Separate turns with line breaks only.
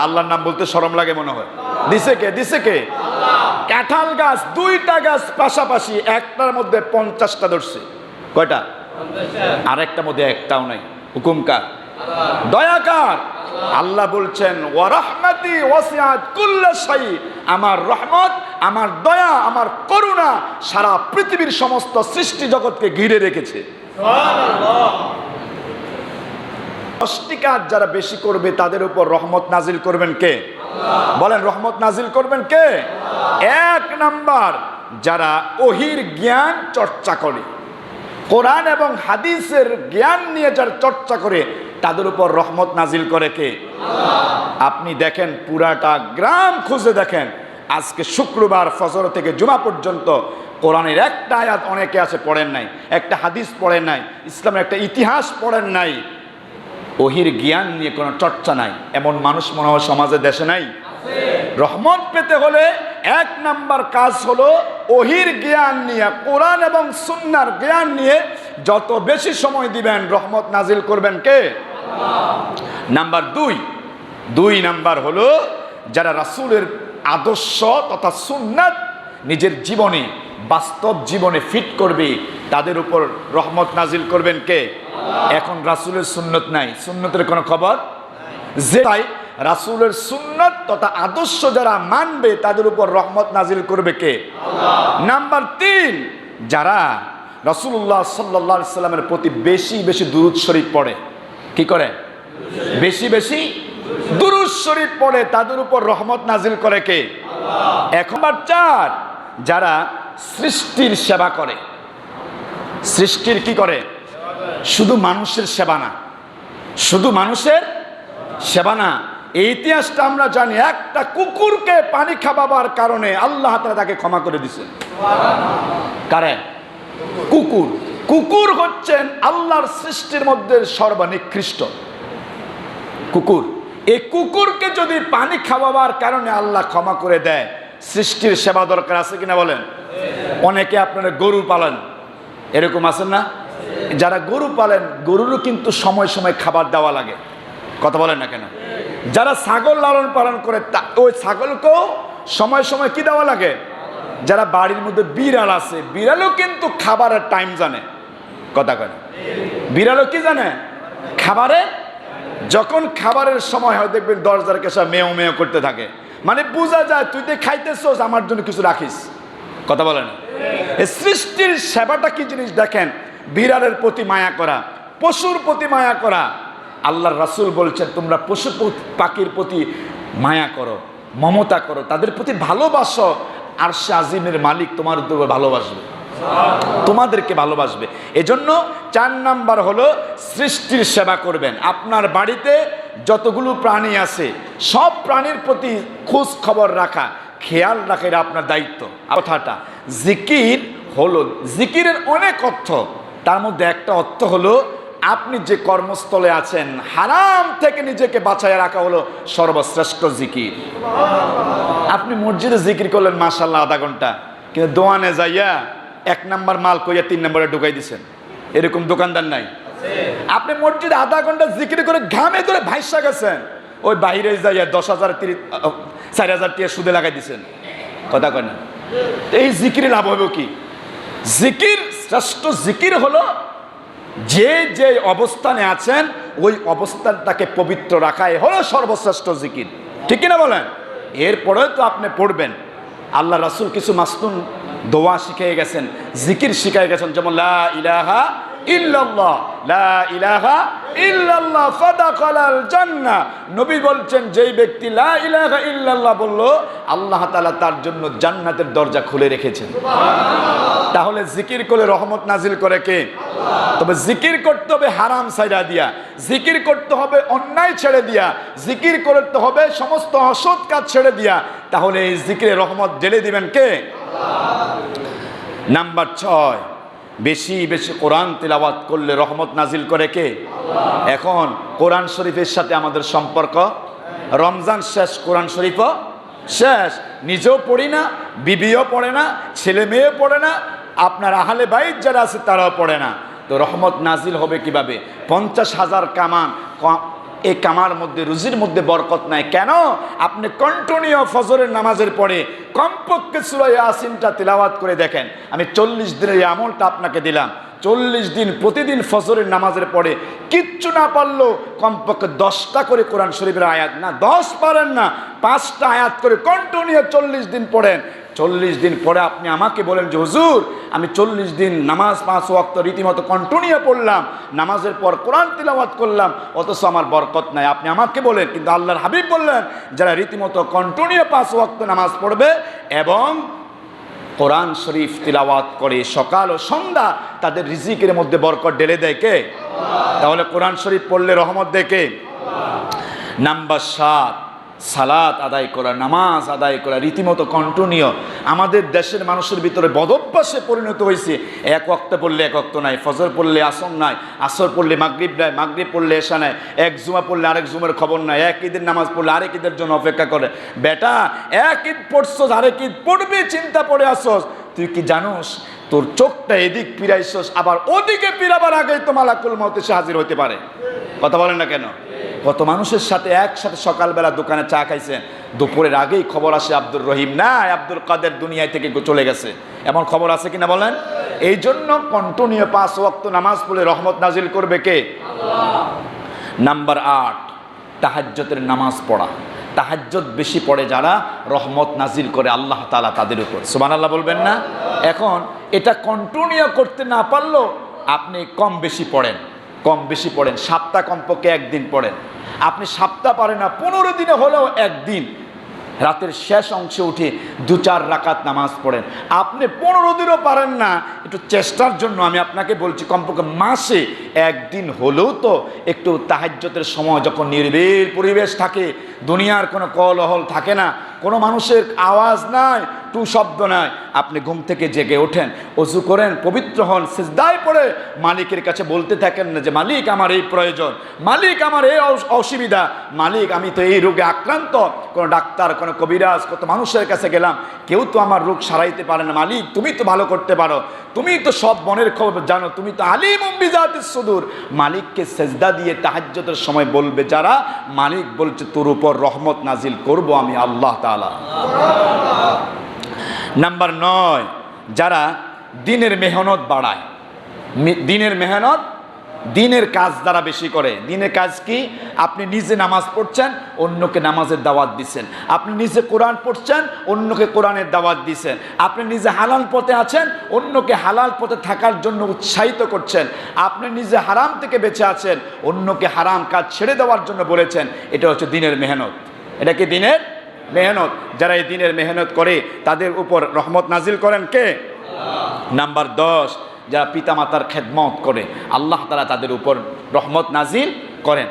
আল্লাহর নাম বলতে শরম লাগে মনে হয়। দিছে কে? দিছে কে? কাঁঠাল গাছ, দুইটা গাছ পাশাপাশি, একটার মধ্যে 50টা ধরছে। কয়টা? আরেকটার মধ্যে একটাও নাই। হুকুম কার? দয়া কার? আল্লাহ বলছেন ওয়া রাহমাতি ওয়াসিআত কুল্লা শাই, আমার রহমত, আমার দয়া, আমার করুণা সারা পৃথিবীর সমস্ত সৃষ্টি জগৎকে ঘিরে রেখেছে। সুবহানাল্লাহ। 10টি কাজ যারা বেশি করবে তাদের উপর রহমত নাজিল করবেন কে? আল্লাহ। বলেন, রহমত নাজিল করবেন কে? আল্লাহ। 1 নাম্বার, যারা ওহীর জ্ঞান চর্চা করে, কোরআন এবং হাদিসের জ্ঞান নিয়ে যারা চর্চা করে তাদের উপর রহমত নাজিল করে কে? আল্লাহ। আপনি দেখেন, পুরাটা গ্রাম খুঁজে দেখেন, আজকে শুক্রবার ফজর থেকে জুমা পর্যন্ত কোরআনের একটা আয়াত অনেকে আছে পড়েন নাই, একটা হাদিস পড়েন নাই, ইসলামের একটা ইতিহাস পড়েন নাই, ওহীর জ্ঞান নিয়ে কোনো চর্চা নাই, এমন মানুষ মনে হয় সমাজে দেশে নাই। রহমত পেতে হলে 1 নাম্বার কাজ হলো ওহীর জ্ঞান নিয়ে, কোরআন এবং সুন্নাহর জ্ঞান নিয়ে যত বেশি সময় দিবেন রহমত নাজিল করবেন কে? আল্লাহ। নাম্বার 2 নাম্বার হলো যারা রাসূলের আদর্শ তথা সুন্নাত নিজের জীবনে, বাস্তব জীবনে ফিট করবে তাদের উপর রহমত নাজিল করবেন কে? আল্লাহ। এখন রাসূলের সুন্নত নাই, সুন্নতের কোনো খবর যে তাই রাসূলের সুন্নত তথা আদর্শ যারা মানবে তাদের উপর রহমত নাজিল করবে কে? আল্লাহ। নাম্বার 3, যারা রাসূলুল্লাহ সাল্লাল্লাহু আলাইহি সাল্লামের প্রতি বেশি বেশি দুরূদ শরীফ পড়ে। কি করে? বেশি বেশি দুরূদ শরীফ পড়ে, তাদের উপর রহমত নাজিল করে কে? আল্লাহ। এখন নাম্বার 4, যারা সৃষ্টির সেবা করে। সৃষ্টির কি করে? শুধু মানুষের সেবা না, শুধু মানুষের সেবা না, এই ইতিহাসটা আমরা জানি, একটা কুকুরকে পানি খাওয়াবার কারণে আল্লাহ তাআলা তাকে ক্ষমা করে দিয়েছেন। কারে? কুকুর। কুকুর হচ্ছেন আল্লাহর সৃষ্টির মধ্যে সর্বনিকৃষ্ট কুকুর। এই কুকুরকে যদি পানি খাওয়াবার কারণে আল্লাহ ক্ষমা করে দেয়, সৃষ্টির সেবা দরকার আছে কিনা বলেন? অনেকে আপনারা গরু পালন, এরকম আছেন না? যারা গরু পালেন, গরুরও কিন্তু সময় সময় খাবার দেওয়া লাগে। কথা বলেন না কেন? যারা ছাগল লালন পালন করে ওই ছাগলকেও সময় সময় কি দেওয়া লাগে? যারা বাড়ির মধ্যে বিড়াল আছে, বিড়ালও কিন্তু খাবারের টাইম জানে। কথা কেন? বিড়ালও কি জানে? খাবারের, যখন খাবারের সময় হয় দেখবেন দরজার কাছে মেও মেও করতে থাকে, মানে বোঝা যায় তুই তো খাইতেছস, আমার জন্য কিছু রাখিস। কথা বলেন। এই সৃষ্টির সেবাটা কি জিনিস দেখেন, বিড়ালের প্রতি মায়া করা, পশুর প্রতি মায়া করা। আল্লাহর রাসূল বলছেন তোমরা পশু পাখির প্রতি মায়া করো, মমতা করো, তাদের প্রতি ভালোবাসো, আরশে আজিমের মালিক তোমার উপর ভালোবাসবে, তোমাদেরকে ভালোবাসবে। এজন্য 4 নাম্বার হলো সৃষ্টির সেবা করবেন। আপনার বাড়িতে যতগুলো প্রাণী আছে সব প্রাণীর প্রতি খোঁজ খবর রাখা, খেয়াল রাখা, এটা আপনার দায়িত্ব। কথাটা জিকির হলো, জিকিরের অনেক অর্থ, তার মধ্যে একটা অর্থ হলো আপনি যে কর্মস্থলে আছেন হারাম থেকে নিজেকে বাঁচায় রাখা হলো সর্বশ্রেষ্ঠ জিকির। আপনি মসজিদে জিকির করলেন মাশাআল্লাহ আধা ঘন্টা, কিন্তু দোকানে যাইয়া 1 নাম্বার মাল কইয়া 3 নম্বরে ঢুকাই দিচ্ছেন, এরকম দোকানদার নাই? আপনি মসজিদে আধা ঘন্টা জিকির করে ঘামে ধরে ভাইসা গেছেন, ওই বাইরে যাইয়া 10,000 4,000 টাকা সুদে লাগাই দিচ্ছেন। কথা কয় না? এই জিকিরে লাভ হবে কি? জিকির, শ্রেষ্ঠ জিকির হলো যে যে অবস্থানে আছেন ওই অবস্থানটাকে পবিত্র রাখাই হলো সর্বশ্রেষ্ঠ জিকির। ঠিক কিনা বলেন? এরপরে তো আপনি পড়বেন। আল্লাহ রাসূল কিছু মাসনুন দোয়া শিখিয়ে গেছেন, জিকির শিখিয়ে গেছেন, যেমন লা ইলাহা ইল্লাল্লাহ, লা ইলাহা ইল্লাল্লাহ ফাদাখালাল জান্নাহ। নবী বলছেন যেই ব্যক্তি লা ইলাহা ইল্লাল্লাহ বলল, আল্লাহ তাআলা তার জন্য জান্নাতের দরজা খুলে রেখেছেন। সুবহানাল্লাহ। তাহলে জিকির করলে রহমত নাজিল করে কে? আল্লাহ। তবে জিকির করতে হবে হারাম ছাইড়া দিয়া, জিকির করতে হবে অন্যায় ছেড়ে দিয়া, জিকির করতে হবে সমস্ত অসৎ কাজ ছেড়ে দিয়া, তাহলে এই জিকিরে রহমত ঢেলে দিবেন কে? আল্লাহ। নাম্বার 6, বেশি বেশি কোরআন তিলাওয়াত করলে রহমত নাজিল করে কে? আল্লাহ। এখন কোরআন শরীফের সাথে আমাদের সম্পর্ক, রমজান শেষ, কোরআন শরীফও শেষ, নিজেও পড়ি না, বিবিও পড়ে না, ছেলে মেয়েও পড়ে না, আপনার আহলে বাইত যারা আছে তারাও পড়ে না, তো রহমত নাজিল হবে কিভাবে? 50,000 এই কামার মধ্যে রুজির মধ্যে বরকত নাই। কেন? আপনি কন্টিনিউ ফজরের নামাজের পরে কমপক্ষে সূরা ইয়াসিনটা তিলাওয়াত করে দেখেন। আমি 40 দিনের এই আমলটা আপনাকে দিলাম। 40 দিন প্রতিদিন ফজরের নামাজের পরে কিচ্ছু না পারলেও কমপক্ষে 10টা করে কোরআন শরীফের আয়াত, না 10 পারেন না 5টা আয়াত করে কন্টিনিউ 40 দিন পড়েন। 40 দিন পরে আপনি আমাকে বলেন যে হুজুর আমি 40 দিন নামাজ 5 ওয়াক্ত রীতিমতো কন্টিনিউ পড়লাম, নামাজের পর কোরআন তিলাওয়াত করলাম, অথচ আমার বরকত নাই। আপনি আমাকে বলেন, কিন্তু আল্লাহর হাবিব বললেন যারা রীতিমতো কন্টিনিউ 5 ওয়াক্ত নামাজ পড়বে এবং কোরআন শরীফ তিলাওয়াত করে সকাল ও সন্ধ্যা, তাদের রিজিকের মধ্যে বরকত ঢেলে দেয় কে? তাহলে কোরআন শরীফ পড়লে রহমত দেয় কে? নাম্বার 7, সালাত আদায় করা, নামাজ আদায় করা রীতিমতো কন্টিনিউ। আমাদের দেশের মানুষের ভিতরে বদভ্যাসে পরিণত হয়েছে, এক ওয়াক্ত পড়লে এক ওয়াক্ত নাই, ফজর পড়লে আসর নাই, আসর পড়লে মাগরিব নাই, মাগরিব পড়লে এশা নাই, এক জুমা পড়লে আরেক জুমের খবর নাই, এক ঈদের নামাজ পড়লে আরেক ঈদের জন্য অপেক্ষা করে। বেটা এক ঈদ পড়ছস, আরেক ঈদ পড়বে চিন্তা পড়ে আসস, তুই কি জানোস তোর চোখটা এদিক ফিরাইছস, আবার ওদিকে ফিরাবার আগেই তো মালাকুল মউত এসে হাজির হতে পারে। কথা বলেন না কেন? কত মানুষের সাথে একসাথে সকালবেলা দোকানে চা খাইছেন, দুপুরের আগেই খবর আসে আব্দুর রহিম নাই, আব্দুল কাদের দুনিয়ায় থেকে চলে গেছে, এমন খবর আছে কিনা বলেন? এই জন্য কন্টিনিউ 5 ওয়াক্ত নামাজ পড়লে রহমত নাজিল করবে কে? আল্লাহ। নাম্বার 8, তাহাজ্জুদের নামাজ পড়া। তাহাজ্জুদ বেশি পড়ে যারা, রহমত নাজিল করে আল্লাহ তাআলা তাদের উপর। সুবহানাল্লাহ বলবেন না? এখন এটা কন্টিনিউ করতে না পারলেও আপনি কম বেশি পড়েন, কম বেশি পড়েন, সপ্তাহ কমপক্ষে একদিন পড়েন। আপনি সপ্তাহ পারেন না, 15 দিনে হলেও একদিন রাতের শেষ অংশে উঠে 2-4 রাকাত নামাজ পড়েন। আপনি 15 দিনও পারেন না, একটু চেষ্টার জন্য আমি আপনাকে বলছি কমপক্ষে মাসে একদিন হলেও তো একটু তাহাজ্জুদের সময়, যখন নির্ভীক পরিবেশ থাকে, দুনিয়ার কোনো কোলাহল থাকে না, কোনো মানুষের আওয়াজ নাই, টু শব্দ নাই, আপনি ঘুম থেকে জেগে ওঠেন, ওযু করেন, পবিত্র হন, সিজদায় পড়ে মালিকের কাছে বলতে থাকেন না যে মালিক আমার এই প্রয়োজন, মালিক আমার এই অসুবিধা, মালিক আমি তো এই রোগে আক্রান্ত, কোনো ডাক্তার, কোনো কবিরাজ, কত মানুষের কাছে গেলাম, কেউ তো আমার রোগ সারাইতে পারে না, মালিক তুমি তো ভালো করতে পারো, তুমি তো সব মনের খবর জানো, তুমি তো আলিমুম বিজাতিস সুদূর। মালিককে সেজদা দিয়ে তাহাজ্জুদের সময় বলবে যারা, মালিক বলছে তোর উপর রহমত নাজিল করব আমি আল্লাহ তাআলা। নাম্বার 9, যারা দিনের মেহনত বাড়ায়, দিনের মেহনত, দিনের কাজ দ্বারা বেশি করে। দিনের কাজ কি? আপনি নিজে নামাজ পড়ছেন, অন্যকে নামাজের দাওয়াত দিচ্ছেন, আপনি নিজে কোরআন পড়ছেন, অন্যকে কোরআনের দাওয়াত দিচ্ছেন, আপনি নিজে হালাল পথে আছেন, অন্যকে হালাল পথে থাকার জন্য উৎসাহিত করছেন, আপনি নিজে হারাম থেকে বেঁচে আছেন, অন্যকে হারাম কাজ ছেড়ে দেওয়ার জন্য বলেছেন। এটা হচ্ছে দিনের মেহনত। এটা কি দিনের মেহনত? যারা এই দিনের মেহনত করে তাদের উপর রহমত নাজিল করেন কে? আল্লাহ। নাম্বার 10, যারা পিতামাতার খেদমত করে আল্লাহ তাআলা তাদের উপর রহমত নাজিল করেন।